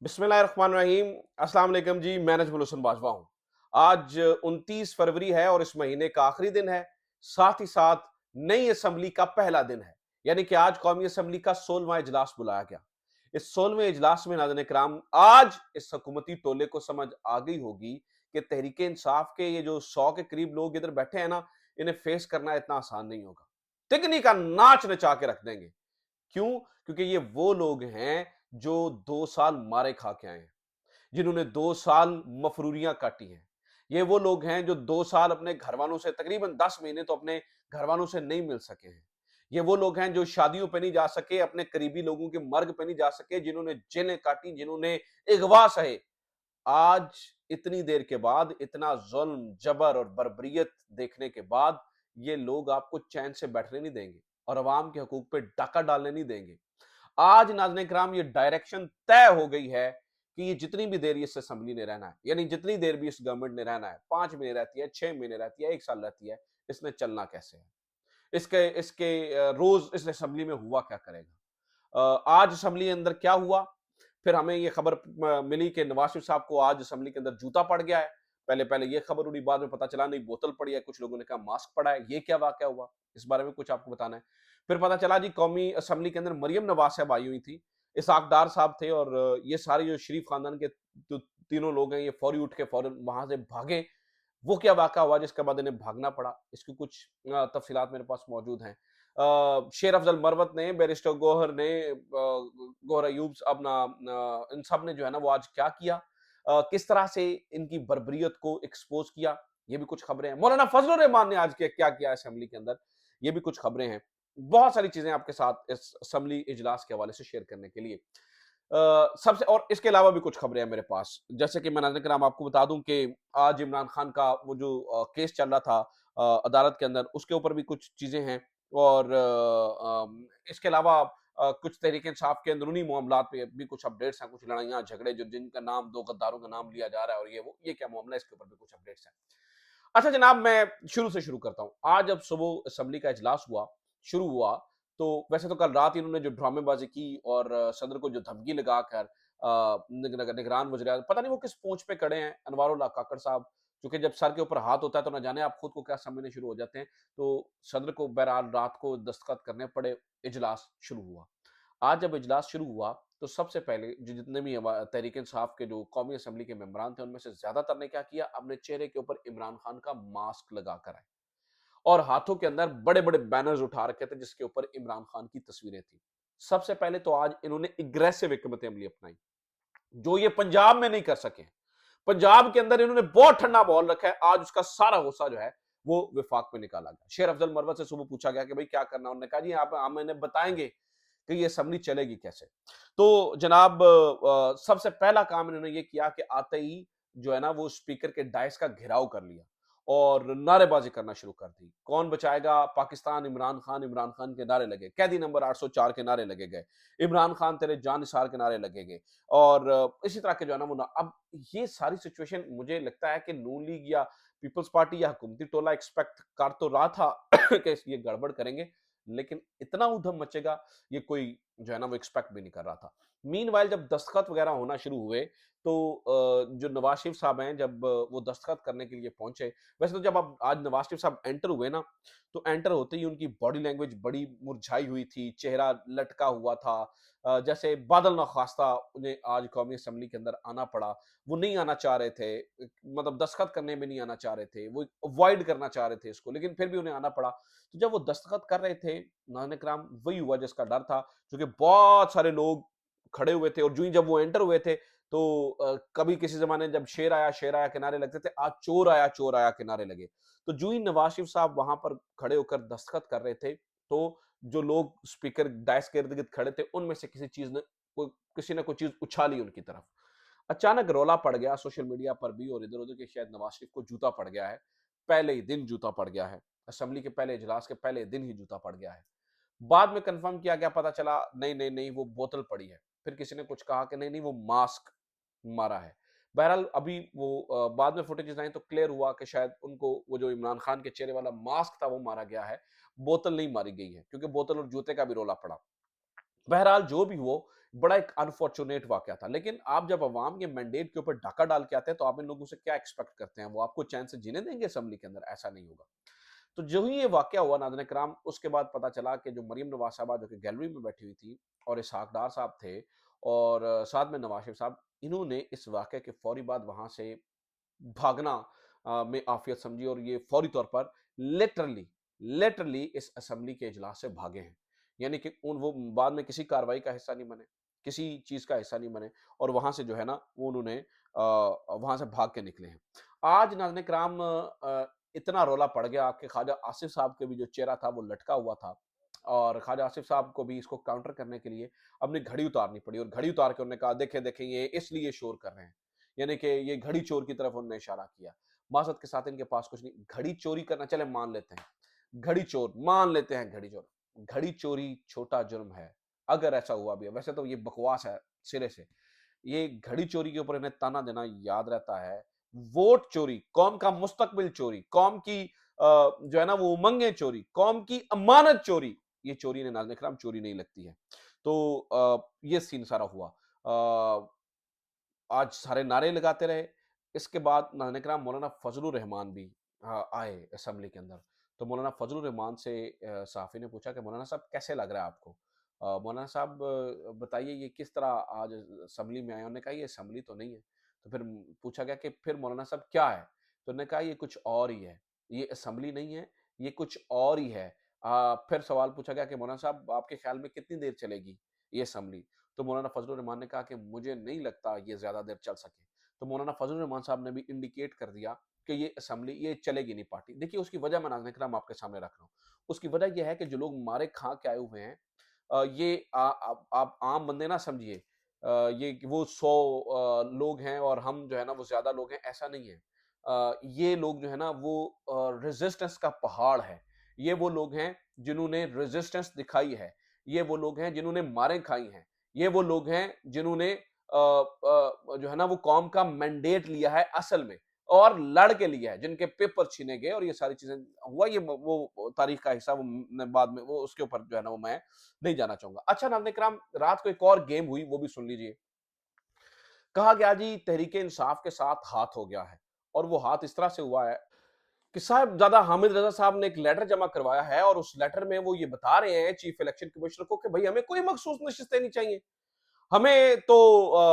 बिस्मिल्लाहिर्रहमानिर्रहीम। अस्सलाम वालेकुम जी। मैं नजमुल हुसन बाजवा हूँ। आज 29 फरवरी है और इस महीने का आखिरी दिन है। साथ ही साथ नई असम्बली का पहला दिन है, यानी कि आज कौमी असम्बली का 16वां इजलास बुलाया गया। इस 16वें इजलास में नाज़रीन किराम, आज इस हुकूमती टोले को समझ आ गई होगी कि तहरीक इंसाफ के ये जो 100 के करीब लोग इधर बैठे हैं ना, इन्हें फेस करना इतना आसान नहीं होगा। तिगनी का नाच नचा के रख देंगे। क्यों? क्योंकि ये वो लोग हैं जो 2 साल मारे खा के आए हैं, जिन्होंने 2 साल मफरूरियां काटी हैं। ये वो लोग हैं जो 2 साल अपने घरवालों से, तकरीबन 10 महीने तो अपने घरवालों से नहीं मिल सके हैं। ये वो लोग हैं जो शादियों पे नहीं जा सके, अपने करीबी लोगों के मर्ग पे नहीं जा सके, जिन्होंने जेलें काटी, जिन्होंने इगवा सहे। आज इतनी देर के बाद, इतना जुल्म, जबर और बर्बरियत देखने के बाद, ये लोग आपको चैन से बैठने नहीं देंगे और अवाम के हकूक पे डाका डालने नहीं देंगे। आज नाज़रीन किराम, ये डायरेक्शन तय हो गई है कि ये जितनी भी देर इस असेंबली ने रहना है, यानी जितनी देर भी इस गवर्नमेंट ने रहना है, 5 महीने रहती है, 6 महीने रहती है, 1 साल रहती है, इसने चलना कैसे है? इसके इसके रोज इस असेंबली में हुआ क्या करेगा? आज असेंबली के अंदर क्या हुआ? फिर हमें ये खबर मिली कि नवाज शरीफ साहब को आज असेंबली के अंदर जूता पड़ गया है। पहले पहले ये खबर उड़ी, बाद में पता चला नहीं बोतल पड़ी है, कुछ लोगों ने कहा मास्क पड़ा है। ये क्या वाकया हुआ, इस बारे में कुछ आपको बताना है। फिर पता चला जी, कौमी असेंबली के अंदर मरियम नवाज साहब आई हुई थी, इसहाक डार साहब थे और ये सारे जो शरीफ खानदान के जो तीनों लोग हैं, ये फौरी उठ के फौरन वहां से भागे। वो क्या वाक़या हुआ जिसके बाद इन्हें भागना पड़ा? इसकी कुछ तफ़सीलात मेरे पास मौजूद हैं। शेर अफ़ज़ल मरवत ने, बैरिस्टर गौहर ने, गौहर अयूब अपना इन सब ने जो है ना वो आज क्या किया? किस तरह से इनकी बर्बरियत को एक्सपोज़ किया? ये भी कुछ खबरें हैं। मौलाना फज़लुर रहमान ने आज क्या किया असेंबली के अंदर? ये भी कुछ खबरें हैं। बहुत सारी चीज़ें आपके साथ इस असेंबली इजलास के हवाले से शेयर करने के लिए। सबसे और इसके अलावा भी कुछ खबरें हैं मेरे पास। जैसे कि मैं नाज़रीन किराम आपको बता दूं कि आज इमरान खान का वो जो केस चल रहा था अदालत के अंदर, उसके ऊपर भी कुछ चीज़ें हैं और इसके अलावा कुछ तहरीक इंसाफ के अंदरूनी मामलात पे भी कुछ अपडेट्स हैं, कुछ लड़ाइयाँ, झगड़े जो जिनका नाम 2 गद्दारों का नाम लिया जा रहा है और ये क्या मामला है, इसके ऊपर भी कुछ अपडेट्स हैं। अच्छा जनाब, मैं शुरू से शुरू करता हूँ। आज जब सुबह असेंबली का इजलास शुरू हुआ, तो वैसे तो कल रात इन्होंने जो ड्रामेबाज़ी की और सदर को जो धमकी लगाकर निगरान वज़ीर-ए-आज़म, पता नहीं वो किस पोंच पे खड़े हैं, अनवारुल्लाह काकड़ साहब, क्योंकि जब सर के ऊपर हाथ होता है तो ना जाने आप खुद को क्या समझने शुरू हो जाते हैं। तो सदर को बहरहाल रात को दस्तखत करने पड़े, इजलास शुरू हुआ। आज जब इजलास शुरू हुआ, तो सबसे पहले जो जितने भी तहरीक इंसाफ के जो कौमी असेंबली के मेंबरान थे, उनमें से ज्यादातर ने क्या किया, अपने चेहरे के ऊपर इमरान खान का मास्क लगा कर आए और हाथों के अंदर बड़े बड़े बैनर्स उठा रखे थे जिसके ऊपर इमरान खान की तस्वीरें थी। सबसे पहले तो आज इन्होंने एग्रेसिव हिकमत अमली अपनाई, जो ये पंजाब में नहीं कर सके। पंजाब के अंदर इन्होंने बहुत ठंडा माहौल रखा है। आज उसका सारा गुस्सा जो है वो विफाक में निकाला गया। शेर अफजल मरवत से सुबह पूछा गया कि भाई क्या करना, उन्होंने कहा जी आप हम इन्हें बताएंगे कि ये असेंबली चलेगी कैसे। तो जनाब, सबसे पहला काम इन्होंने ये किया कि आते ही जो है ना वो स्पीकर के डायस का घेराव कर लिया और नारेबाजी करना शुरू कर दी। कौन बचाएगा पाकिस्तान, इमरान खान के नारे लगे, कैदी नंबर 804 के नारे लगे गए, इमरान खान तेरे जान निसार के नारे लगे गए और इसी तरह के जो है ना वो ना, अब ये सारी सिचुएशन मुझे लगता है कि नून लीग या पीपल्स पार्टी या हुकूमती टोला एक्सपेक्ट कर तो रहा था कि ये गड़बड़ करेंगे, लेकिन इतना उधम मचेगा ये कोई जो है ना वो एक्सपेक्ट भी नहीं कर रहा था। मीनवाइल जब दस्तखत वगैरह होना शुरू हुए, तो जो नवाज शरीफ साहब हैं, जब वो दस्तखत करने के लिए पहुंचे, वैसे तो जब अब आज नवाज शरीफ साहब एंटर हुए ना, तो एंटर होते ही उनकी बॉडी लैंग्वेज बड़ी मुरझाई हुई थी, चेहरा लटका हुआ था, जैसे बादल ना खास्ता उन्हें आज कौमी असेंबली के अंदर आना पड़ा। वो नहीं आना चाह रहे थे, मतलब दस्तखत करने में नहीं आना चाह रहे थे, वो अवॉइड करना चाह रहे थे इसको, लेकिन फिर भी उन्हें आना पड़ा। तो जब वो दस्तखत कर रहे थे, नाज़रीन किराम, वही हुआ जिसका डर था, क्योंकि बहुत सारे लोग खड़े हुए थे और जो ही जब वो एंटर हुए थे, तो कभी किसी ज़माने जब शेर आया किनारे लगते थे, आज चोर आया किनारे लगे। तो जो ही नवाज शरीफ साहब वहां पर खड़े होकर दस्तखत कर रहे थे, तो जो लोग स्पीकर डायस के इर्द गिर्द खड़े थे, उनमें से किसी ने कोई चीज उछाली उनकी तरफ। अचानक रौला पड़ गया सोशल मीडिया पर भी और इधर उधर के, शायद नवाज शरीफ को जूता पड़ गया है, पहले ही दिन जूता पड़ गया है, असेंबली के पहले इजलास के पहले दिन ही जूता पड़ गया है। बाद में कंफर्म किया गया, पता चला नहीं नहीं नहीं वो बोतल पड़ी है। फिर किसी ने कुछ कहा कि नहीं नहीं वो मास्क मारा है। बहरहाल अभी वो बाद में फुटेजेस आई तो क्लियर हुआ कि शायद उनको वो जो इमरान खान के चेहरे वाला मास्क था वो मारा गया है, बोतल नहीं मारी गई है, क्योंकि बोतल और जूते का भी रोला पड़ा। बहरहाल जो भी हो, बड़ा एक अनफॉर्चुनेट वाकया था। लेकिन आप जब अवाम के मैंडेट के ऊपर डाका डाल के आते हैं, तो आप इन लोगों से क्या एक्सपेक्ट करते हैं? वो आपको चैन से जीने देंगे असेंबली के अंदर? ऐसा नहीं होगा। तो जो ही ये वाकया हुआ नाज़रीन किराम, उसके बाद पता चला कि जो मरियम नवाज़ साहबा जो कि गैलरी में बैठी हुई थी और इसहाक डार साहब थे और साथ में नवाज़ शरीफ साहब, इन्होंने इस वाकये के फौरी बाद वहाँ से भागना में आफियत समझी और ये फौरी तौर पर लिटरली लिटरली इस असेंबली के इजलास से भागे हैं। यानी कि उन वो बाद में किसी कार्रवाई का हिस्सा नहीं बने, किसी चीज़ का हिस्सा नहीं बने और वहाँ से जो है ना वो उन्होंने वहाँ से भाग के निकले हैं। आज नाज़रीन किराम इतना रौला पड़ गया कि ख्वाजा आसिफ साहब के भी जो चेहरा था वो लटका हुआ था और ख्वाजा आसिफ साहब को भी इसको काउंटर करने के लिए अपनी घड़ी उतारनी पड़ी और घड़ी उतार के उन्होंने कहा, देखें देखें ये इसलिए शोर कर रहे हैं। यानी कि ये घड़ी चोर की तरफ उन्होंने इशारा किया। माज़रत के साथ इनके पास कुछ नहीं, घड़ी चोरी करना चले मान लेते हैं, घड़ी चोर मान लेते हैं, घड़ी चोर। घड़ी चोरी छोटा जुर्म है, अगर ऐसा हुआ भी है। वैसे तो ये बकवास है सिरे से। ये घड़ी चोरी के ऊपर इन्हें ताना देना याद रहता है। वोट चोरी, कौम का मुस्तकबिल चोरी, कौम की जो है ना वो उमंगें चोरी, कौम की अमानत चोरी, ये चोरी इन्हें नाज़रीन इकराम चोरी नहीं लगती है। तो ये सीन सारा हुआ। आज सारे नारे लगाते रहे। इसके बाद नाज़रीन इकराम मौलाना फजलुर रहमान भी आए असेंबली के अंदर। तो मौलाना फजलुर रहमान से सहाफ़ी ने पूछा कि मौलाना साहब कैसे लग रहा है आपको? मौलाना साहब बताइए ये किस तरह आज असेंबली में आए? उन्होंने कहा ये असेंबली तो नहीं है। तो फिर पूछा गया कि फिर मौलाना साहब क्या है? तो उन्होंने कहा ये कुछ और ही है। ये असेंबली नहीं है, ये कुछ और ही है। फिर सवाल पूछा गया कि मौलाना साहब आपके ख़्याल में कितनी देर चलेगी ये असेंबली? तो मौलाना फजलुर रहमान ने कहा कि मुझे नहीं लगता ये ज़्यादा देर चल सके। तो मौलाना फजलुर रहमान साहब ने भी इंडिकेट कर दिया कि ये असेंबली ये चलेगी नहीं पार्टी। देखिए उसकी वजह मैं नाज़रीन इकराम आपके सामने रख रहा हूँ। उसकी वजह ये है कि जो लोग मारे खा के आए हुए हैं ये आप आम बंदे ना समझिए ये कि वो 100 लोग हैं और हम जो है ना वो ज़्यादा लोग हैं, ऐसा नहीं है। ये लोग जो है ना वो रेजिस्टेंस का पहाड़ है। ये वो लोग हैं जिन्होंने रेजिस्टेंस दिखाई है। ये वो लोग हैं जिन्होंने मारें खाई हैं। ये वो लोग हैं जिन्होंने जो है ना वो कौम का मैंडेट लिया है असल में और लड़ के लिया है, जिनके पेपर छीने गए और ये सारी चीजें हुआ। ये वो तारीख का हिस्सा वो बाद में वो उसके ऊपर जो है ना वो मैं नहीं जाना चाहूंगा। अच्छा नाज़रीन इकराम, रात को एक और गेम हुई, वो भी सुन लीजिए। कहा गया जी तहरीके इंसाफ के साथ हाथ हो गया है और वो हाथ इस तरह से हुआ है कि साहबजादा हामिद रजा साहब ने एक लेटर जमा करवाया है और उस लेटर में वो ये बता रहे हैं चीफ इलेक्शन कमिश्नर को कि भाई हमें कोई मखसूस नशिस्तें नहीं चाहिए। हमें तो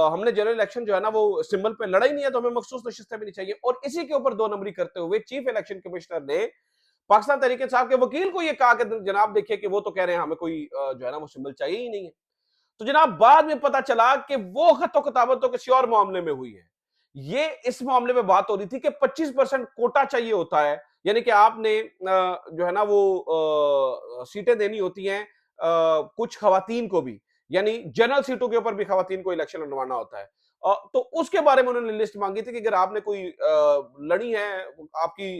हमने जनरल इलेक्शन जो है ना वो सिंबल पे लड़ा ही नहीं है, तो हमें मखसूस नशिस्तें भी नहीं चाहिए। और इसी के ऊपर दो नंबरी करते हुए चीफ इलेक्शन कमिश्नर ने पाकिस्तान तहरीक इंसाफ के वकील को ये कहा कि जनाब देखिए कि वो तो कह रहे हैं हमें कोई जो है ना वो सिंबल चाहिए ही नहीं है। तो जनाब बाद में पता चला कि वो खतो किताबत तो किसी और मामले में हुई है। ये इस मामले में बात हो रही थी कि 25% कोटा चाहिए होता है, यानी कि आपने जो है ना वो सीटें देनी होती हैं कुछ खवातीन को भी, यानी जनरल सीटों के ऊपर भी खवातीन को इलेक्शन लड़वाना होता है। तो उसके बारे में उन्होंने लिस्ट मांगी थी कि अगर आपने कोई लड़ी है आपकी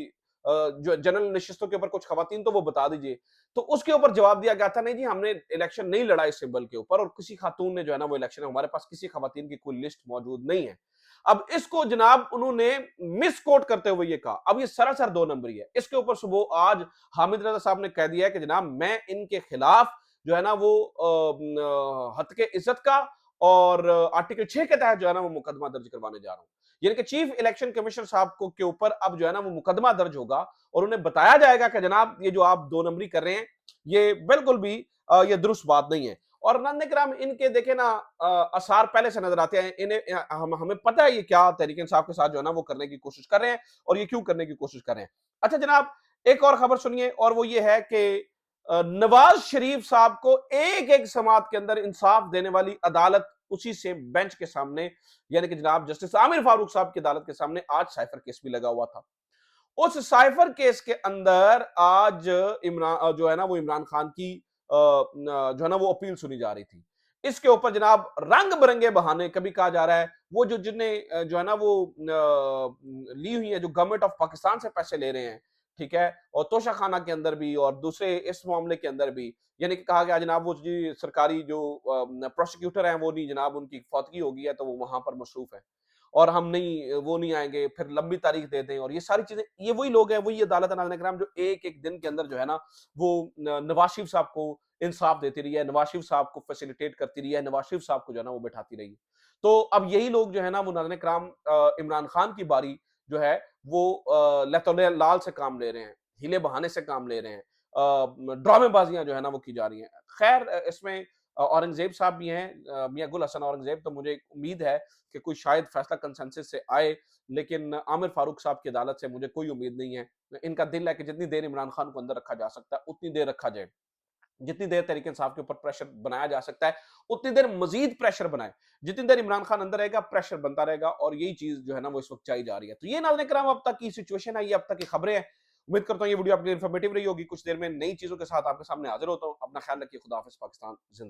जो जनरल नशिस्तों के ऊपर कुछ खवातीन, तो वो बता दीजिए। तो उसके ऊपर जवाब दिया गया था नहीं जी हमने इलेक्शन नहीं लड़ा इस सिंबल के ऊपर और किसी खातून ने जो है ना वो इलेक्शन, हमारे पास किसी खवातीन की कोई लिस्ट मौजूद नहीं है। अब इसको जनाब उन्होंने मिस कोट करते हुए ये कहा। अब ये सरासर दो नंबरी है। इसके ऊपर सुबह आज हामिद रजा साहब ने कह दिया है कि जनाब मैं इनके खिलाफ जो है ना वो हत्के इज्जत का और आर्टिकल 6 के तहत जो है ना वो मुकदमा दर्ज करवाने जा रहा हूं। यानी कि चीफ इलेक्शन कमिश्नर साहब को के ऊपर अब जो है ना वो मुकदमा दर्ज होगा और उन्हें बताया जाएगा कि जनाब ये जो आप दो नंबरी कर रहे हैं ये बिल्कुल भी ये दुरुस्त बात नहीं है। और नंद कराम इनके देखे ना आसार पहले से नजर आते हैं। इन्हें हमें पता है ये क्या तहरीक इंसाफ के साथ जो है ना वो करने की कोशिश कर रहे हैं और ये क्यों करने की कोशिश कर रहे हैं। अच्छा जनाब, एक और खबर सुनिए और वो ये है कि नवाज शरीफ साहब को एक एक समात के अंदर इंसाफ देने वाली अदालत उसी से बेंच के सामने, यानी कि जनाब जस्टिस आमिर फारूक साहब की अदालत के सामने आज साइफर केस भी लगा हुआ था। उस साइफर केस के अंदर आज इमरान जो है ना वो इमरान खान की जो है ना वो अपील सुनी जा रही थी। इसके ऊपर जनाब रंग बिरंगे बहाने, कभी कहा जा रहा है वो जो जिनने जो है ना वो ली हुई है, जो गवर्नमेंट ऑफ पाकिस्तान से पैसे ले रहे हैं, ठीक है, और तोशा खाना के अंदर भी और दूसरे इस मामले के अंदर भी, यानी कि कहा गया जनाब वो जी सरकारी जो प्रोसिक्यूटर हैं वो नहीं, जनाब उनकी फौतगी हो गई है तो वो वहां पर मसरूफ है और हम नहीं वो नहीं आएंगे, फिर लंबी तारीख दे दें और ये सारी चीजें। ये वही लोग हैं, वही अदालत नाज़रीन करम जो एक एक दिन के अंदर जो है ना वो नवाज शरीफ साहब को इंसाफ देती रही है, नवाज शरीफ साहब को फैसिलिटेट करती रही है, नवाज शरीफ साहब को जो है ना वो बैठाती रही है। तो अब यही लोग जो है ना वो नाज़रीन इकराम इमरान खान की बारी जो है वो लैतोले लाल से काम ले रहे हैं, हीले बहाने से काम ले रहे हैं, ड्रामेबाजियां जो है ना वो की जा रही हैं। खैर इसमें औरंगजेब साहब भी हैं, मियां गुल हसन औरंगजेब, तो मुझे उम्मीद है कि कोई शायद फैसला कंसेंसस से आए, लेकिन आमिर फारूक साहब की अदालत से मुझे कोई उम्मीद नहीं है। इनका दिल है कि जितनी देर इमरान खान को अंदर रखा जा सकता है उतनी देर रखा जाए, जितनी देर तहरीक इंसाफ के ऊपर प्रेशर बनाया जा सकता है उतनी देर मजीद प्रेशर बनाए, जितनी देर इमरान खान अंदर रहेगा प्रेशर बनता रहेगा, और यही चीज जो है ना वो इस वक्त चाहिए जा रही है। तो ये नाज़रीन करम अब तक की सिचुएशन है, ये अब तक की खबरें हैं। उम्मीद करता हूँ ये वीडियो आपके लिए इन्फॉर्मेटिव रही होगी। कुछ देर में नई चीजों के साथ आपके सामने हाजिर होता हूँ। अपना ख्याल रखिए। खुदा हाफिज। पाकिस्तान जिंदाबाद।